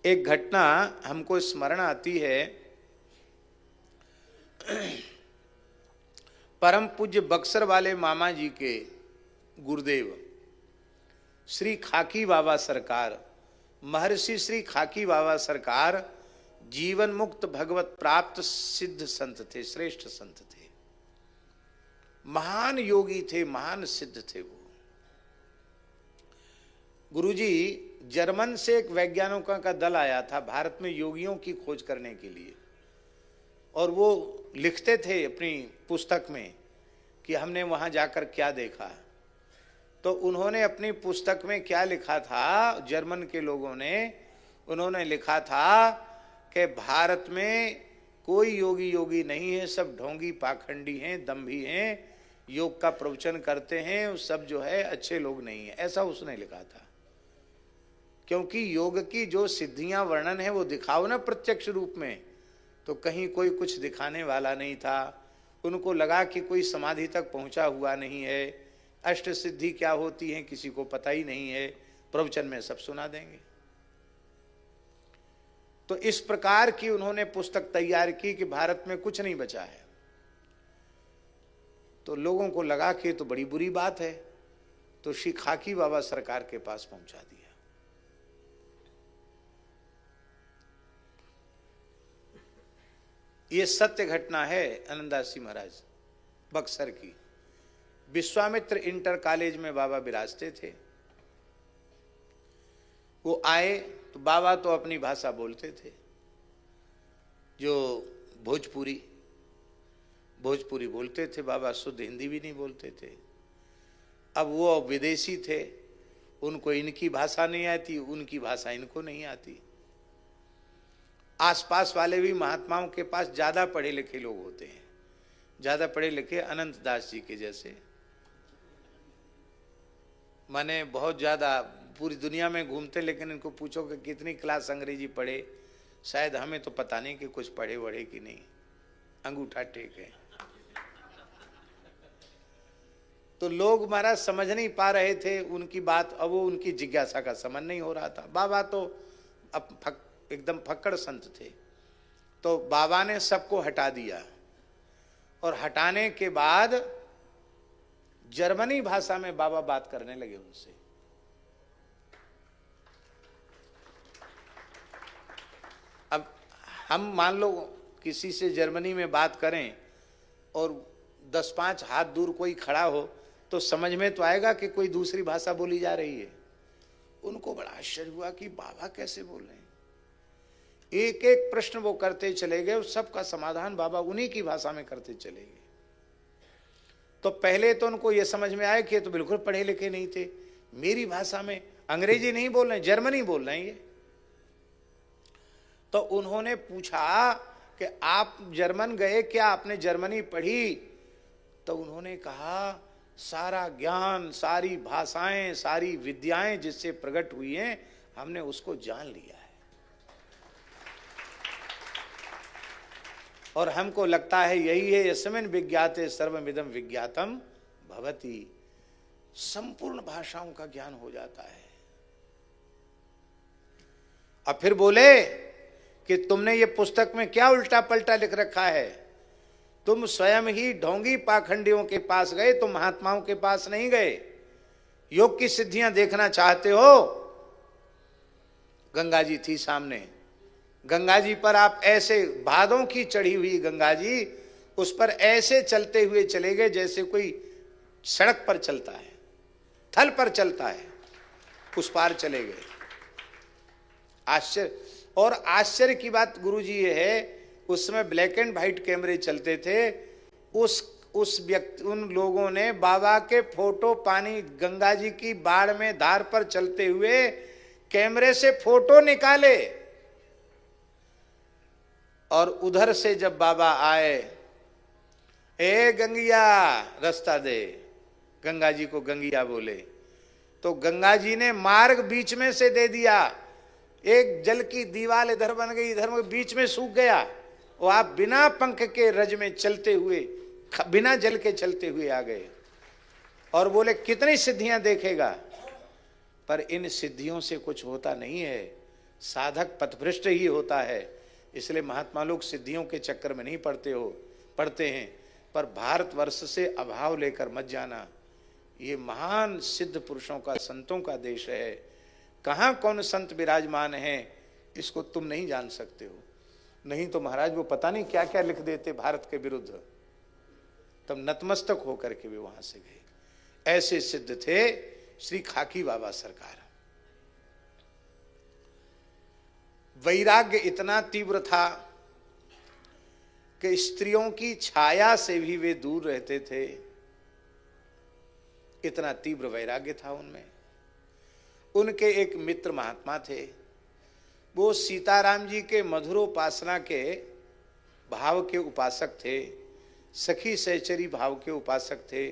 एक घटना हमको स्मरण आती है। परम पूज्य बक्सर वाले मामा जी के गुरुदेव श्री खाकी बाबा सरकार, महर्षि श्री खाकी बाबा सरकार जीवन मुक्त भगवत प्राप्त सिद्ध संत थे, श्रेष्ठ संत थे, महान योगी थे, महान सिद्ध थे वो। गुरुजी, जर्मन से एक वैज्ञानिकों का दल आया था भारत में योगियों की खोज करने के लिए, और वो लिखते थे अपनी पुस्तक में कि हमने वहां जाकर क्या देखा। तो उन्होंने अपनी पुस्तक में क्या लिखा था, जर्मन के लोगों ने, उन्होंने लिखा था कि भारत में कोई योगी नहीं है, सब ढोंगी पाखंडी हैं, दम्भी हैं, योग का प्रवचन करते हैं, सब जो है अच्छे लोग नहीं है, ऐसा उसने लिखा था। क्योंकि योग की जो सिद्धियां वर्णन है वो दिखाओ ना प्रत्यक्ष रूप में, तो कहीं कोई कुछ दिखाने वाला नहीं था। उनको लगा कि कोई समाधि तक पहुंचा हुआ नहीं है, अष्ट सिद्धि क्या होती है किसी को पता ही नहीं है, प्रवचन में सब सुना देंगे। तो इस प्रकार की उन्होंने पुस्तक तैयार की कि भारत में कुछ नहीं बचा है। तो लोगों को लगा कि तो बड़ी बुरी बात है, तो श्री खाकी बाबा सरकार के पास पहुंचा दिया। ये सत्य घटना है आनंदास जी महाराज बक्सर की। विश्वामित्र इंटर कॉलेज में बाबा विराजते थे। वो आए तो बाबा तो अपनी भाषा बोलते थे, जो भोजपुरी बोलते थे बाबा, शुद्ध हिंदी भी नहीं बोलते थे। अब वो विदेशी थे, उनको इनकी भाषा नहीं आती, उनकी भाषा इनको नहीं आती। आसपास वाले भी महात्माओं के पास ज्यादा पढ़े लिखे लोग होते हैं, ज्यादा पढ़े लिखे अनंत दास जी के जैसे, माने बहुत ज्यादा पूरी दुनिया में घूमते, लेकिन इनको पूछो कि कितनी क्लास अंग्रेजी पढ़े, शायद हमें तो पता नहीं कि कुछ पढ़े वढ़े कि नहीं, अंगूठा टेक है। तो लोग महाराज समझ नहीं पा रहे थे उनकी बात, अब वो उनकी जिज्ञासा का समझ नहीं हो रहा था। बाबा तो अब एकदम फक्कड़ संत थे। तो बाबा ने सबको हटा दिया, और हटाने के बाद जर्मनी भाषा में बाबा बात करने लगे उनसे। अब हम मान लो किसी से जर्मनी में बात करें और 10-5 हाथ दूर कोई खड़ा हो तो समझ में तो आएगा कि कोई दूसरी भाषा बोली जा रही है। उनको बड़ा आश्चर्य हुआ कि बाबा कैसे बोल रहे हैं। एक एक प्रश्न वो करते चले गए, सबका समाधान बाबा उन्हीं की भाषा में करते चले गए। तो पहले तो उनको ये समझ में आया कि ये तो बिल्कुल पढ़े लिखे नहीं थे, मेरी भाषा में, अंग्रेजी नहीं बोल रहे, जर्मनी बोल रहे हैं ये। तो उन्होंने पूछा कि आप जर्मन गए क्या, आपने जर्मनी पढ़ी? तो उन्होंने कहा सारा ज्ञान, सारी भाषाएं, सारी विद्याएं जिससे प्रकट हुई हैं, हमने उसको जान लिया है, और हमको लगता है यही है, यस्मिन् विज्ञाते सर्वमिदं विज्ञातम भवति। संपूर्ण भाषाओं का ज्ञान हो जाता है। अब फिर बोले कि तुमने ये पुस्तक में क्या उल्टा पलटा लिख रखा है, तुम स्वयं ही ढोंगी पाखंडियों के पास गए, तुम महात्माओं के पास नहीं गए। योग की सिद्धियां देखना चाहते हो, गंगा जी थी सामने, गंगा जी पर आप ऐसे, भादों की चढ़ी हुई गंगा जी, उस पर ऐसे चलते हुए चले गए जैसे कोई सड़क पर चलता है, थल पर चलता है, उस पार चले गए। आश्चर्य। और आश्चर्य की बात गुरुजी ये है, उस समय ब्लैक एंड व्हाइट कैमरे चलते थे। उस व्यक्ति, उन लोगों ने बाबा के फोटो, पानी गंगा जी की बाढ़ में धार पर चलते हुए कैमरे से फोटो निकाले, और उधर से जब बाबा आए, ए गंगिया रास्ता दे, गंगा जी को गंगिया बोले, तो गंगा जी ने मार्ग बीच में से दे दिया। एक जल की दीवार इधर बन गई, इधर बीच में सूख गया, और आप बिना पंख के रज में चलते हुए, बिना जल के चलते हुए आ गए। और बोले कितनी सिद्धियां देखेगा, पर इन सिद्धियों से कुछ होता नहीं है, साधक पथभ्रष्ट ही होता है। इसलिए महात्मा लोग सिद्धियों के चक्कर में नहीं पड़ते हैं। पर भारतवर्ष से अभाव लेकर मत जाना। ये महान सिद्ध पुरुषों का, संतों का देश है। कहाँ कौन संत विराजमान है इसको तुम नहीं जान सकते हो। नहीं तो महाराज वो पता नहीं क्या क्या लिख देते भारत के विरुद्ध, तब नतमस्तक होकर के भी वहां से गए। ऐसे सिद्ध थे श्री खाकी बाबा सरकार। वैराग्य इतना तीव्र था कि स्त्रियों की छाया से भी वे दूर रहते थे। इतना तीव्र वैराग्य था उनमें। उनके एक मित्र महात्मा थे, वो सीताराम जी के मधुरोपासना के भाव के उपासक थे, सखी सहचरी भाव के उपासक थे।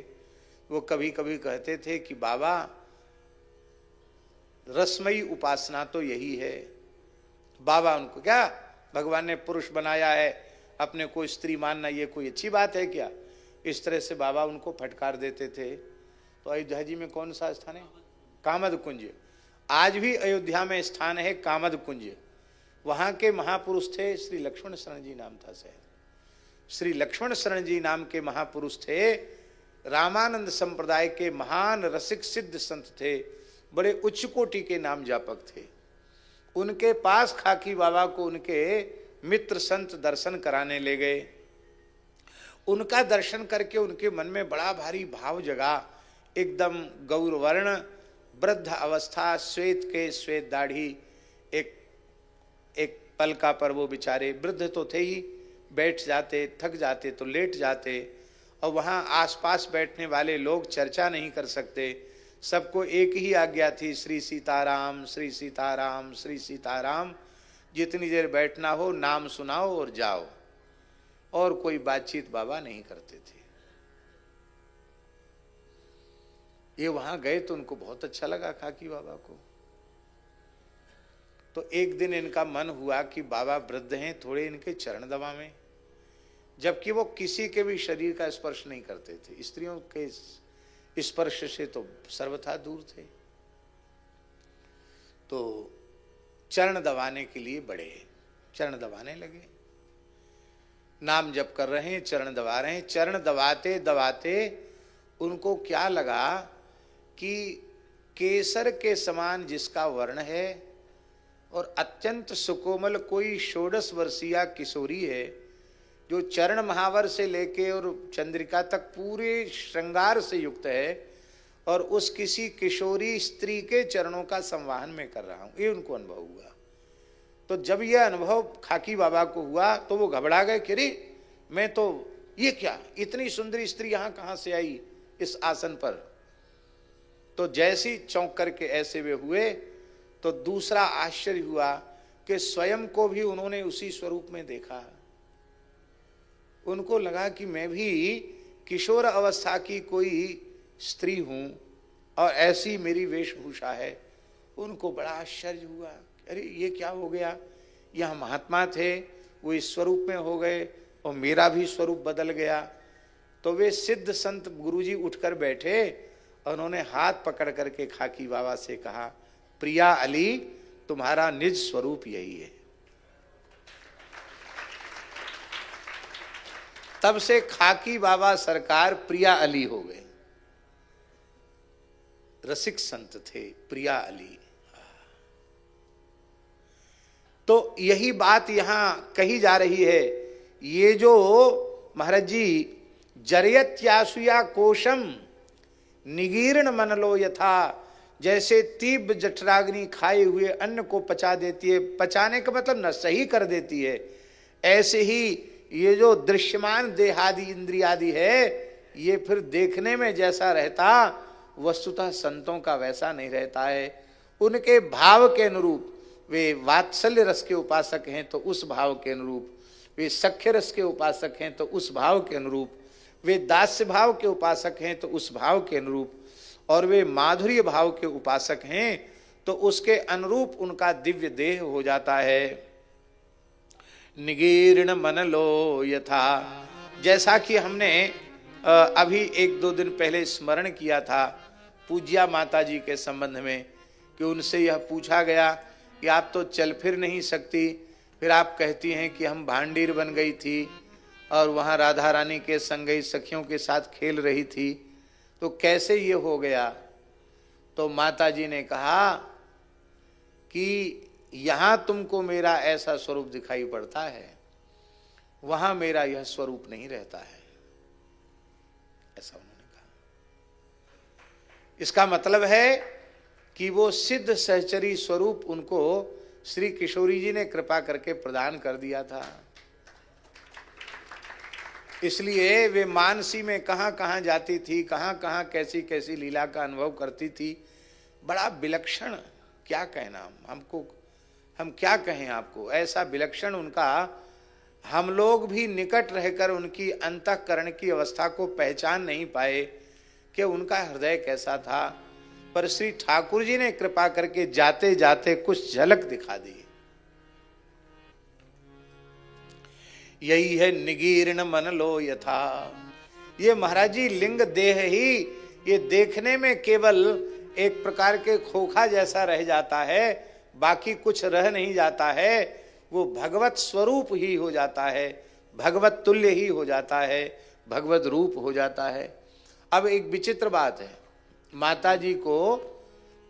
वो कभी कभी कहते थे कि बाबा रसमयी उपासना तो यही है। बाबा उनको क्या भगवान ने पुरुष बनाया है, अपने को स्त्री मानना ये कोई अच्छी बात है क्या? इस तरह से बाबा उनको फटकार देते थे। तो अयोध्या जी में कौन सा स्थान है? कामद कुंज। आज भी अयोध्या में स्थान है कामद कुंज। वहां के महापुरुष थे, श्री लक्ष्मण शरण जी नाम था शायद। श्री लक्ष्मण शरण जी नाम के महापुरुष थे, रामानंद संप्रदाय के महान रसिक सिद्ध संत थे, बड़े उच्च कोटि के नाम जापक थे। उनके पास खाकी बाबा को उनके मित्र संत दर्शन कराने ले गए। उनका दर्शन करके उनके मन में बड़ा भारी भाव जगा। एकदम गौरवर्ण, वृद्ध अवस्था, श्वेत के श्वेत दाढ़ी, एक पलका पर वो बेचारे वृद्ध तो थे ही, बैठ जाते, थक जाते तो लेट जाते। और वहाँ आसपास बैठने वाले लोग चर्चा नहीं कर सकते। सबको एक ही आज्ञा थी, श्री सीताराम, श्री सीताराम, श्री सीताराम। जितनी देर बैठना हो नाम सुनाओ और जाओ। और कोई बातचीत बाबा नहीं करते थे। ये वहां गए तो उनको बहुत अच्छा लगा खाकी बाबा को। तो एक दिन इनका मन हुआ कि बाबा वृद्ध हैं, थोड़े इनके चरण दबा में, जबकि वो किसी के भी शरीर का स्पर्श नहीं करते थे। स्त्रियों के स्पर्श से तो सर्वथा दूर थे। तो चरण दबाने के लिए बढ़े, चरण दबाने लगे। नाम जप कर रहे हैं, चरण दबा रहे हैं। चरण दबाते दबाते उनको क्या लगा कि केसर के समान जिसका वर्ण है और अत्यंत सुकोमल कोई 16 वर्षीय किशोरी है, जो चरण महावर से लेके और चंद्रिका तक पूरे श्रृंगार से युक्त है, और उस किसी किशोरी स्त्री के चरणों का संवाहन में कर रहा हूं, ये उनको अनुभव हुआ। तो जब यह अनुभव खाकी बाबा को हुआ तो वो घबरा गए कि अरे मैं तो, ये क्या, इतनी सुंदरी स्त्री यहां कहां से आई इस आसन पर। तो जैसी चौंक करके ऐसे वे हुए तो दूसरा आश्चर्य हुआ कि स्वयं को भी उन्होंने उसी स्वरूप में देखा। उनको लगा कि मैं भी किशोर अवस्था की कोई स्त्री हूं और ऐसी मेरी वेशभूषा है। उनको बड़ा आश्चर्य हुआ, अरे ये क्या हो गया, यह महात्मा थे वो इस स्वरूप में हो गए और मेरा भी स्वरूप बदल गया। तो वे सिद्ध संत गुरुजी उठकर बैठे और उन्होंने हाथ पकड़ करके खाकी बाबा से कहा, प्रिया अली तुम्हारा निज स्वरूप यही है। तब से खाकी बाबा सरकार प्रिया अली हो गए। रसिक संत थे प्रिया अली। तो यही बात यहां कही जा रही है। ये जो महाराज जी जरयत्यासुया कोशम निगीर्ण मनलो यथा, जैसे तीव्र जठराग्नि खाए हुए अन्न को पचा देती है, पचाने का मतलब न सही कर देती है, ऐसे ही ये जो दृश्यमान देहादि इंद्रियादि है, ये फिर देखने में जैसा रहता वस्तुतः संतों का वैसा नहीं रहता है। उनके भाव के अनुरूप, वे वात्सल्य रस के उपासक हैं तो उस भाव के अनुरूप, वे सख्य रस के उपासक हैं तो उस भाव के अनुरूप, वे दास्य भाव के उपासक हैं तो उस भाव के अनुरूप, और वे माधुर्य भाव के उपासक हैं तो उसके अनुरूप उनका दिव्य देह हो जाता है। निगीर्ण मन लो यथा, जैसा कि हमने अभी 1-2 दिन पहले स्मरण किया था पूज्या माता जी के संबंध में, कि उनसे यह पूछा गया कि आप तो चल फिर नहीं सकती, फिर आप कहती हैं कि हम भांडीर बन गई थी और वहाँ राधा रानी के संग गई सखियों के साथ खेल रही थी, तो कैसे ये हो गया? तो माता जी ने कहा कि यहाँ तुमको मेरा ऐसा स्वरूप दिखाई पड़ता है, वहां मेरा यह स्वरूप नहीं रहता है, ऐसा उन्होंने कहा। इसका मतलब है कि वो सिद्ध सहचरी स्वरूप उनको श्री किशोरी जी ने कृपा करके प्रदान कर दिया था। इसलिए वे मानसी में कहां कहां जाती थी, कहां कहां कैसी कैसी लीला का अनुभव करती थी। बड़ा विलक्षण, क्या कहना, हम क्या कहें आपको, ऐसा विलक्षण उनका, हम लोग भी निकट रहकर उनकी अंतःकरण की अवस्था को पहचान नहीं पाए कि उनका हृदय कैसा था। पर श्री ठाकुर जी ने कृपा करके जाते जाते कुछ झलक दिखा दी। यही है निगीर्ण मन लो यथा। ये महाराज जी लिंग देह ही ये देखने में केवल एक प्रकार के खोखा जैसा रह जाता है, बाकी कुछ रह नहीं जाता है। वो भगवत स्वरूप ही हो जाता है, भगवत तुल्य ही हो जाता है, भगवत रूप हो जाता है। अब एक विचित्र बात है, माता जी को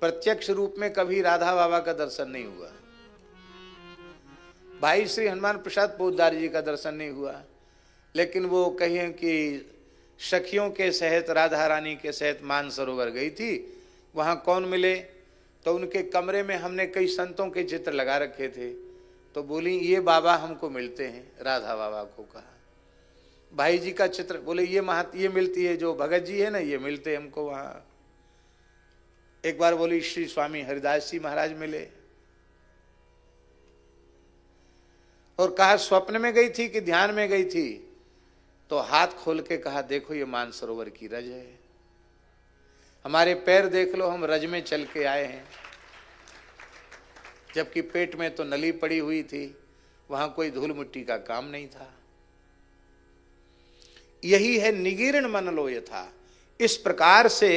प्रत्यक्ष रूप में कभी राधा बाबा का दर्शन नहीं हुआ, भाई श्री हनुमान प्रसाद पोद्दार जी का दर्शन नहीं हुआ, लेकिन वो कहें कि सखियों के सहित राधा रानी के सहित मानसरोवर गई थी। वहां कौन मिले? तो उनके कमरे में हमने कई संतों के चित्र लगा रखे थे, तो बोली ये बाबा हमको मिलते हैं। राधा बाबा को कहा, भाई जी का चित्र, बोले ये मिलती है जो भगत जी है ना, ये मिलते हमको वहां। एक बार बोली श्री स्वामी हरिदास जी महाराज मिले, और कहा स्वप्न में गई थी कि ध्यान में गई थी? तो हाथ खोल के कहा देखो ये मानसरोवर की रज है, हमारे पैर देख लो, हम रज में चल के आए हैं। जबकि पेट में तो नली पड़ी हुई थी, वहां कोई धूल मिट्टी का काम नहीं था। यही है निगीर्ण मन लो यथा। इस प्रकार से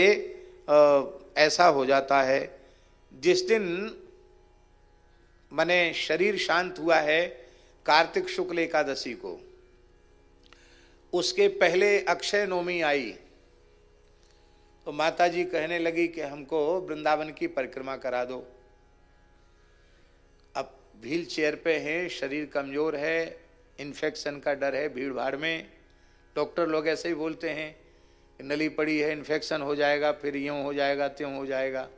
ऐसा हो जाता है। जिस दिन माने शरीर शांत हुआ है कार्तिक शुक्ल एकादशी को, उसके पहले अक्षय नवमी आई, तो माता जी कहने लगी कि हमको वृंदावन की परिक्रमा करा दो। अब व्हील चेयर पे हैं, शरीर कमजोर है, इन्फेक्शन का डर है भीड़ भाड़ में। डॉक्टर लोग ऐसे ही बोलते हैं कि नली पड़ी है, इन्फेक्शन हो जाएगा, फिर यूं हो जाएगा त्यों हो जाएगा।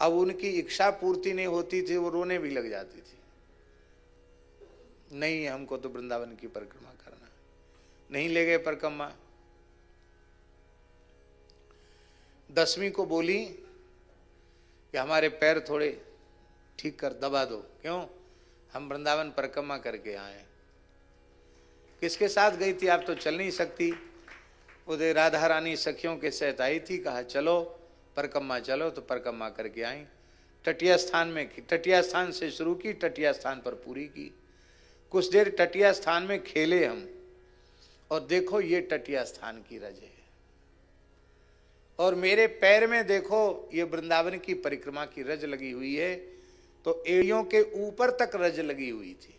अब उनकी इच्छा पूर्ति नहीं होती थी, वो रोने भी लग जाती थी। नहीं, हमको तो वृंदावन की परिक्रमा करना। नहीं ले गए परिक्रमा। 10वीं को बोली कि हमारे पैर थोड़े ठीक कर, दबा दो। क्यों? हम वृंदावन परिक्रमा करके आए। किसके साथ गई थी? आप तो चल नहीं सकती। उधर राधा रानी सखियों के साथ आई थी, कहा चलो परिक्रमा चलो, तो परिक्रमा करके आई। तटिया स्थान में, तटिया स्थान से शुरू की, तटिया स्थान पर पूरी की। कुछ देर तटिया स्थान में खेले हम, और देखो ये तटिया स्थान की रज है, और मेरे पैर में देखो ये वृंदावन की परिक्रमा की रज लगी हुई है। तो एड़ियों के ऊपर तक रज लगी हुई थी।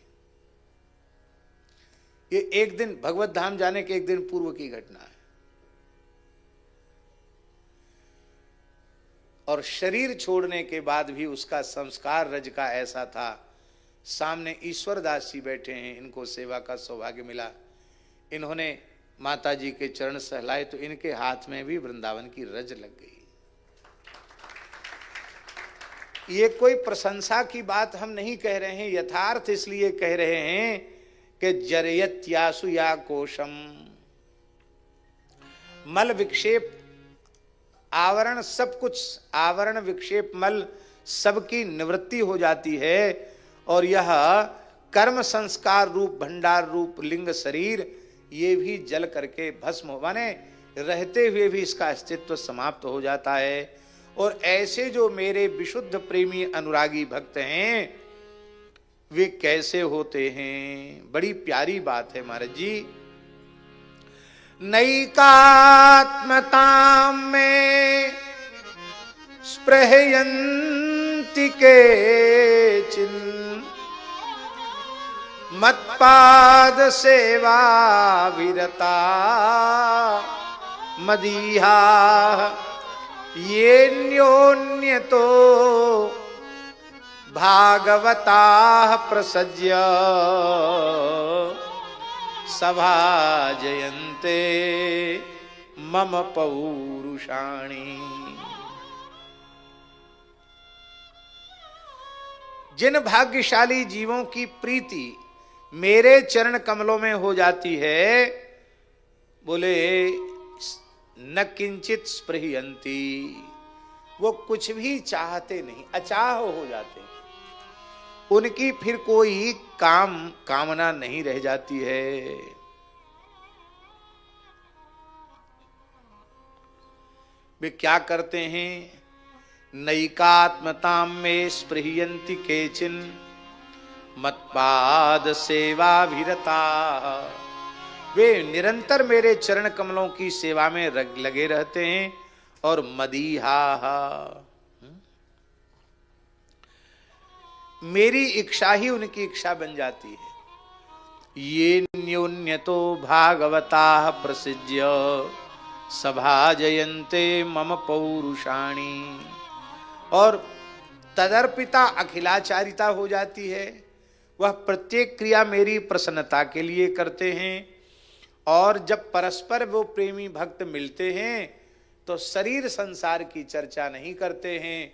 ये एक दिन भगवत धाम जाने के एक दिन पूर्व की घटना है। और शरीर छोड़ने के बाद भी उसका संस्कार रज का ऐसा था। सामने ईश्वर दास जी बैठे हैं, इनको सेवा का सौभाग्य मिला। इन्होंने माता जी के चरण सहलाए तो इनके हाथ में भी वृंदावन की रज लग गई। ये कोई प्रशंसा की बात हम नहीं कह रहे हैं, यथार्थ इसलिए कह रहे हैं कि जरयत्यासु या कोशम, मल विक्षेप आवरण, सब कुछ आवरण विक्षेप मल सबकी निवृत्ति हो जाती है। और यह कर्म संस्कार रूप भंडार रूप लिंग शरीर ये भी जल करके भस्म हो, माने रहते हुए भी इसका अस्तित्व समाप्त हो जाता है। और ऐसे जो मेरे विशुद्ध प्रेमी अनुरागी भक्त हैं वे कैसे होते हैं? बड़ी प्यारी बात है महाराज जी। नैकात्मतां में स्पृहयन्ति स्पृहयन्ति केचिन् मत्पाद सेवा विरता मदीहा ये न्योन्यतो भागवता प्रसज्य सभाजयन्ते मम पौरुषाणि। जिन भाग्यशाली जीवों की प्रीति मेरे चरण कमलों में हो जाती है, बोले न किंचित स्पृहयन्ति, वो कुछ भी चाहते नहीं, अचाह हो जाते हैं, उनकी फिर कोई कामना नहीं रह जाती है। वे क्या करते हैं? नैकात्मतां में स्पृहयन्ति केचिन मत्पाद सेवाभिरता। वे निरंतर मेरे चरण कमलों की सेवा में लगे रहते हैं। और मदीहा, मेरी इच्छा ही उनकी इच्छा बन जाती है। ये न्योन्यतो भागवता प्रसिज्य सभाजयन्ते मम पौरुषाणि। और तदर्पिता अखिलाचारिता हो जाती है। वह प्रत्येक क्रिया मेरी प्रसन्नता के लिए करते हैं। और जब परस्पर वो प्रेमी भक्त मिलते हैं तो शरीर संसार की चर्चा नहीं करते हैं,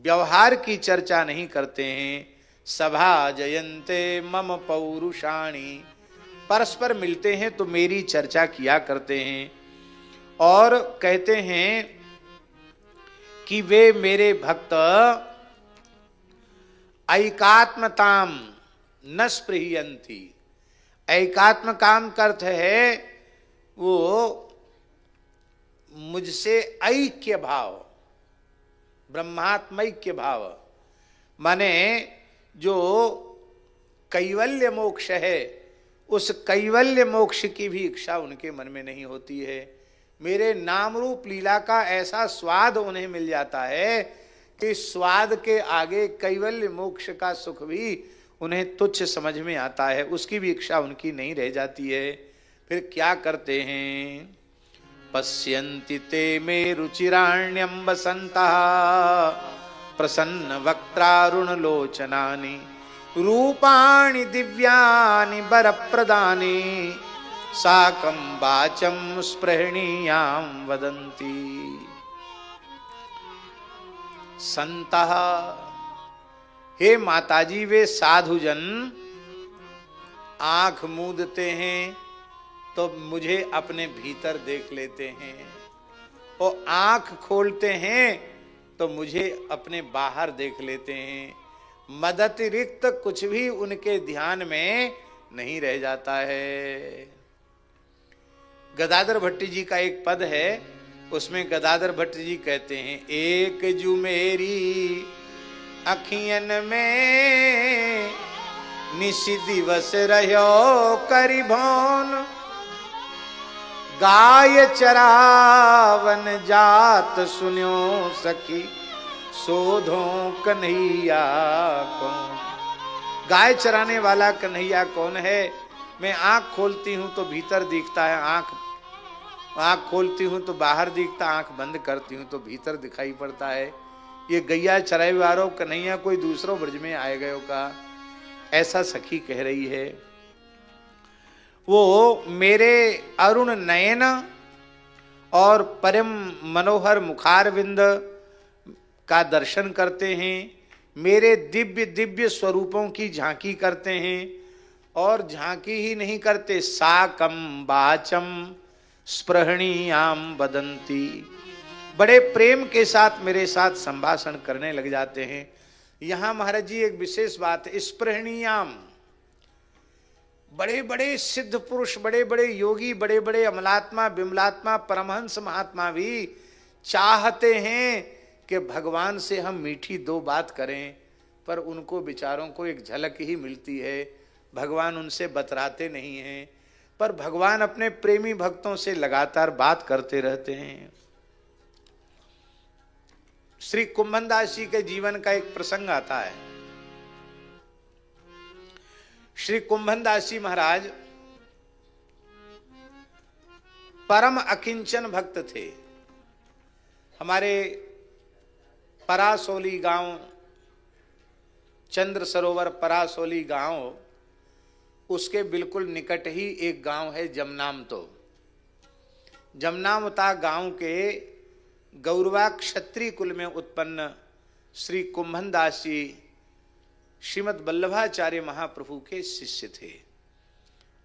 व्यवहार की चर्चा नहीं करते हैं। सभा जयन्ते मम पौरुषाणि, परस्पर मिलते हैं तो मेरी चर्चा किया करते हैं। और कहते हैं कि वे मेरे भक्त ऐकात्मताम न स्पृहयन्ति। ऐकात्म काम का अर्थ है वो मुझसे ऐक्य भाव, ब्रह्मात्मैक्य भाव, माने जो कैवल्य मोक्ष है उस कैवल्य मोक्ष की भी इच्छा उनके मन में नहीं होती है। मेरे नाम रूप लीला का ऐसा स्वाद उन्हें मिल जाता है कि स्वाद के आगे कैवल्य मोक्ष का सुख भी उन्हें तुच्छ समझ में आता है, उसकी भी इच्छा उनकी नहीं रह जाती है। फिर क्या करते हैं? पश्यन्ति ते मे रुचिराण्यं वसन्तः प्रसन्न वक्त्रारुण लोचनानि रूपाणि दिव्यानि वरप्रदानि साकं वाचं स्पृहणीयां वदन्ति। संतः, हे माताजी, वे साधुजन आंख मूंदते हैं तो मुझे अपने भीतर देख लेते हैं, और आंख खोलते हैं तो मुझे अपने बाहर देख लेते हैं। मदतिरिक्त कुछ भी उनके ध्यान में नहीं रह जाता है। गदाधर भट्ट जी का एक पद है, उसमें गदाधर भट्ट जी कहते हैं, एक जू मेरी अखियन में निशि दिवस रह्यो करिभौन गाय चरावन जात सुन्यो सखी सोधो कन्हैया कौन। गाय चराने वाला कन्हैया कौन है? मैं आंख खोलती हूं तो भीतर दिखता है, आंख खोलती हूं तो बाहर दिखता, आंख बंद करती हूं तो भीतर दिखाई पड़ता है। ये गैया चराई वारो कन्हैया कोई दूसरो ब्रज में आए गयो का, ऐसा सखी कह रही है। वो मेरे अरुण नयन और परम मनोहर मुखारविंद का दर्शन करते हैं, मेरे दिव्य दिव्य स्वरूपों की झांकी करते हैं। और झांकी ही नहीं करते, साकम वाचम स्पृहणीयाम वदन्ति, बड़े प्रेम के साथ मेरे साथ संभाषण करने लग जाते हैं। यहां महाराज जी एक विशेष बात है, स्पृहणीयाम, बड़े बड़े सिद्ध पुरुष, बड़े बड़े योगी, बड़े बड़े अमलात्मा विमलात्मा परमहंस महात्मा भी चाहते हैं कि भगवान से हम मीठी दो बात करें, पर उनको विचारों को एक झलक ही मिलती है, भगवान उनसे बतराते नहीं हैं। पर भगवान अपने प्रेमी भक्तों से लगातार बात करते रहते हैं। श्री कुंभनदास जी के जीवन का एक प्रसंग आता है। श्री कुंभनदास जी महाराज परम अकिंचन भक्त थे। हमारे परासोली गांव, चंद्र सरोवर परासोली गांव, उसके बिल्कुल निकट ही एक गांव है जमनामतो। जमनामता गांव के गौरवा क्षत्रिय कुल में उत्पन्न श्री कुंभनदास जी श्रीमद् वल्लभाचार्य महाप्रभु के शिष्य थे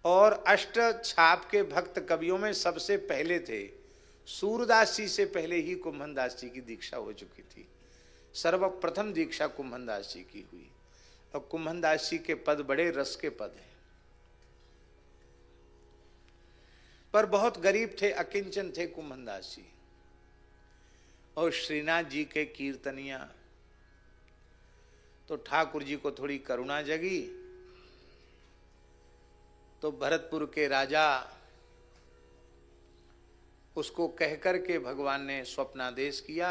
और अष्ट छाप के भक्त कवियों में सबसे पहले थे। सूरदास जी से पहले ही कुंभनदास जी की दीक्षा हो चुकी थी। सर्वप्रथम दीक्षा कुंभनदास जी की हुई और कुंभनदास जी के पद बड़े रस के पद हैं, पर बहुत गरीब थे, अकिंचन थे कुंभनदास जी। और श्रीनाथ जी के कीर्तनिया तो ठाकुर जी को थोड़ी करुणा जगी, तो भरतपुर के राजा उसको कहकर के भगवान ने स्वप्नादेश किया,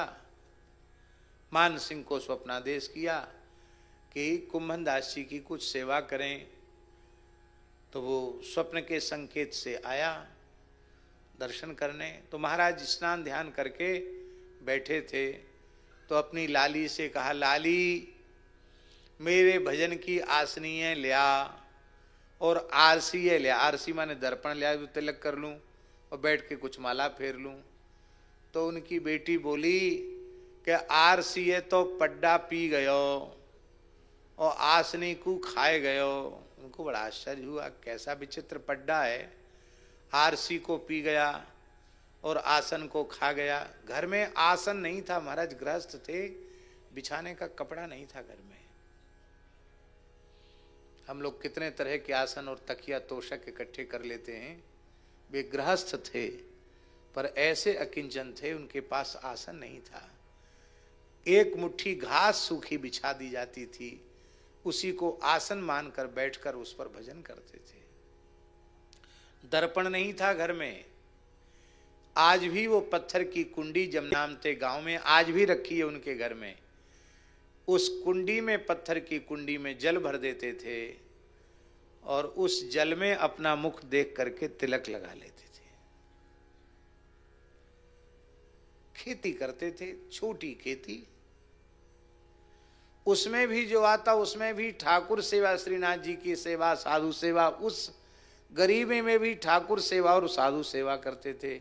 मान सिंह को स्वप्नादेश किया कि कुंभनदास जी की कुछ सेवा करें। तो वो स्वप्न के संकेत से आया दर्शन करने। तो महाराज स्नान ध्यान करके बैठे थे तो अपनी लाली से कहा, लाली मेरे भजन की आसनीय लिया और आरसी है लिया। आरसी माने दर्पण लिया, तो तिलक कर लूं और बैठ के कुछ माला फेर लूं। तो उनकी बेटी बोली कि आरसी है तो पड्डा पी गयो और आसनी को खाए गयो। उनको बड़ा आश्चर्य हुआ, कैसा विचित्र पड्डा है, आरसी को पी गया और आसन को खा गया। घर में आसन नहीं था, महाराज गृहस्थ थे, बिछाने का कपड़ा नहीं था घर में। हम लोग कितने तरह के आसन और तकिया तोशक इकट्ठे कर लेते हैं। वे गृहस्थ थे पर ऐसे अकिंचन थे, उनके पास आसन नहीं था। एक मुट्ठी घास सूखी बिछा दी जाती थी, उसी को आसन मानकर बैठकर उस पर भजन करते थे। दर्पण नहीं था घर में। आज भी वो पत्थर की कुंडी जमनामते गांव में आज भी रखी है उनके घर में। उस कुंडी में, पत्थर की कुंडी में जल भर देते थे और उस जल में अपना मुख देख करके तिलक लगा लेते थे। खेती करते थे, छोटी खेती, उसमें भी जो आता उसमें भी ठाकुर सेवा, श्रीनाथ जी की सेवा, साधु सेवा, उस गरीबी में भी ठाकुर सेवा और साधु सेवा करते थे।